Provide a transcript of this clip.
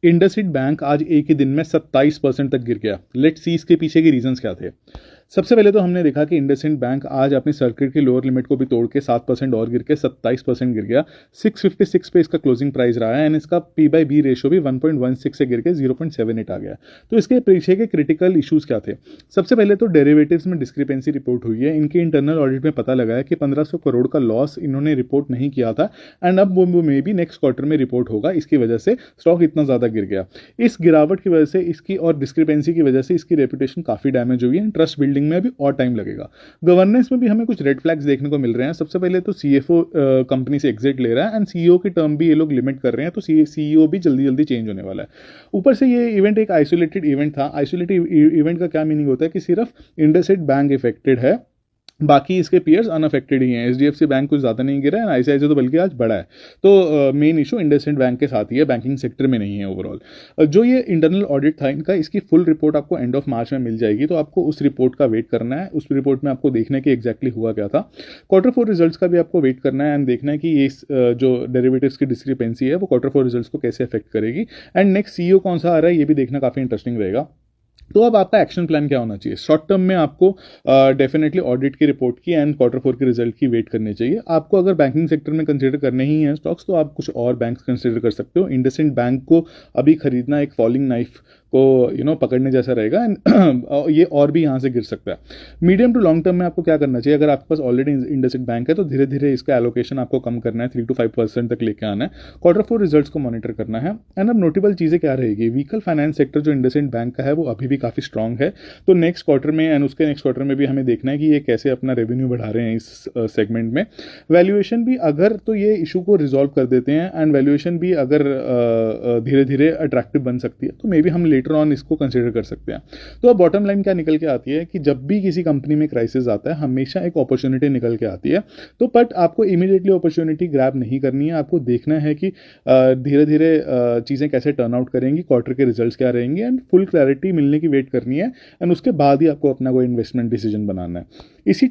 IndusInd bank आज एक ही दिन में 27% तक गिर गया। लेट्स सी इसके पीछे के रीजंस क्या थे। सबसे पहले तो हमने देखा कि इंडसइंड बैंक आज अपनी सर्किट की लोअर लिमिट को भी तोड़ के 7% और गिर के 27% गिर गया। 656 पे इसका क्लोजिंग प्राइस रहा है एंड इसका P/B रेशो भी 1.16 से गिर के 0.78 आ गया। तो इसके पीछे के क्रिटिकल इश्यूज क्या थे? सबसे पहले तो डेरिवेटिव्स में डिस्क्रिपेंसी रिपोर्ट हुई है। इनके इंटरनल ऑडिट में पता लगा है कि 1500 करोड़ का लॉस इन्होंने रिपोर्ट नहीं किया था एंड अब वो मे भी नेक्स्ट क्वार्टर में रिपोर्ट होगा। इसकी वजह से स्टॉक इतना ज़्यादा गिर गया। इस गिरावट की वजह से इसकी और डिस्क्रिपेंसी की वजह से इसकी रेपुटेशन काफ़ी डैमेज हुई है। ट्रस्ट बिल्डिंग में भी और टाइम लगेगा। गवर्नेंस में भी हमें कुछ रेड फ्लैग्स देखने को मिल रहे हैं। सबसे पहले तो CFO कंपनी से एग्जिट ले रहा है एंड CEO की टर्म भी ये लोग लिमिट कर रहे हैं, तो CEO भी जल्दी जल्दी चेंज होने वाला है। ऊपर से ये इवेंट एक आइसोलेटेड इवेंट था। आइसोलेटेड इवेंट का क्या मीनिंग होता है कि सिर्फ इंडसइंड बैंक इफेक्टेड है, बाकी इसके पीयर्स अनअफेक्टेड ही हैं। HDFC बैंक कुछ ज़्यादा नहीं गिरा है, ICICI तो बल्कि आज बढ़ा है। तो मेन इशू इंडसइंड बैंक के साथ ही है, बैंकिंग सेक्टर में नहीं है ओवरऑल। जो ये इंटरनल ऑडिट था इनका, इसकी फुल रिपोर्ट आपको एंड ऑफ मार्च में मिल जाएगी, तो आपको उस रिपोर्ट का वेट करना है। उस रिपोर्ट में आपको देखना है कि एग्जैक्टली हुआ क्या था। Q4 रिजल्ट्स का भी आपको वेट करना है एंड देखना है कि ये जो डेरिवेटिव्स की डिस्क्रिपेंसी है वो Q4 रिजल्ट्स को कैसे अफेक्ट करेगी एंड नेक्स्ट CEO कौन सा आ रहा है ये भी देखना काफ़ी इंटरेस्टिंग रहेगा। तो अब आपका एक्शन प्लान क्या होना चाहिए? शॉर्ट टर्म में आपको डेफिनेटली ऑडिट की रिपोर्ट की एंड Q4 के रिजल्ट की वेट करनी चाहिए। आपको अगर बैंकिंग सेक्टर में कंसीडर करने ही हैं स्टॉक्स, तो आप कुछ और बैंक्स कंसीडर कर सकते हो। इंडसइंड बैंक को अभी खरीदना एक फॉलिंग नाइफ को पकड़ने जैसा रहेगा एंड ये और भी यहाँ से गिर सकता है। मीडियम टू लॉन्ग टर्म में आपको क्या करना चाहिए? अगर आपके पास ऑलरेडी इंडसइंड बैंक है तो धीरे धीरे इसका एलोकेशन आपको कम करना है, 3 to 5% तक लेके आना है। Q4 रिजल्ट्स को मॉनिटर करना है एंड अब नोटेबल चीज़ें क्या रहेगी? व्हीकल फाइनेंस सेक्टर जो इंडसइंड बैंक का है वो अभी भी काफ़ी स्ट्रॉन्ग है, तो नेक्स्ट क्वार्टर में एंड उसके नेक्स्ट क्वार्टर में भी हमें देखना है कि ये कैसे अपना रेवेन्यू बढ़ा रहे हैं इस सेगमेंट में। वैल्यूएशन भी अगर तो ये इशू को रिजॉल्व कर देते हैं एंड वैल्यूएशन भी अगर धीरे धीरे अट्रैक्टिव बन सकती है तो मे बी हम लेटर ऑन इसको कंसिडर कर सकते हैं। तो अब बॉटम लाइन क्या निकल के आती है कि जब भी किसी कंपनी में क्राइसिस आता है हमेशा एक अपॉर्चुनिटी निकल के आती है। तो बट आपको इमीडिएटली अपॉर्चुनिटी ग्रैब नहीं करनी है, आपको देखना है कि धीरे धीरे चीज़ें कैसे टर्न आउट करेंगी, क्वार्टर के रिजल्ट्स क्या रहेंगे एंड फुल क्लैरिटी मिलने की वेट करनी है एंड उसके बाद ही आपको अपना कोई इन्वेस्टमेंट डिसीजन बनाना है। इसी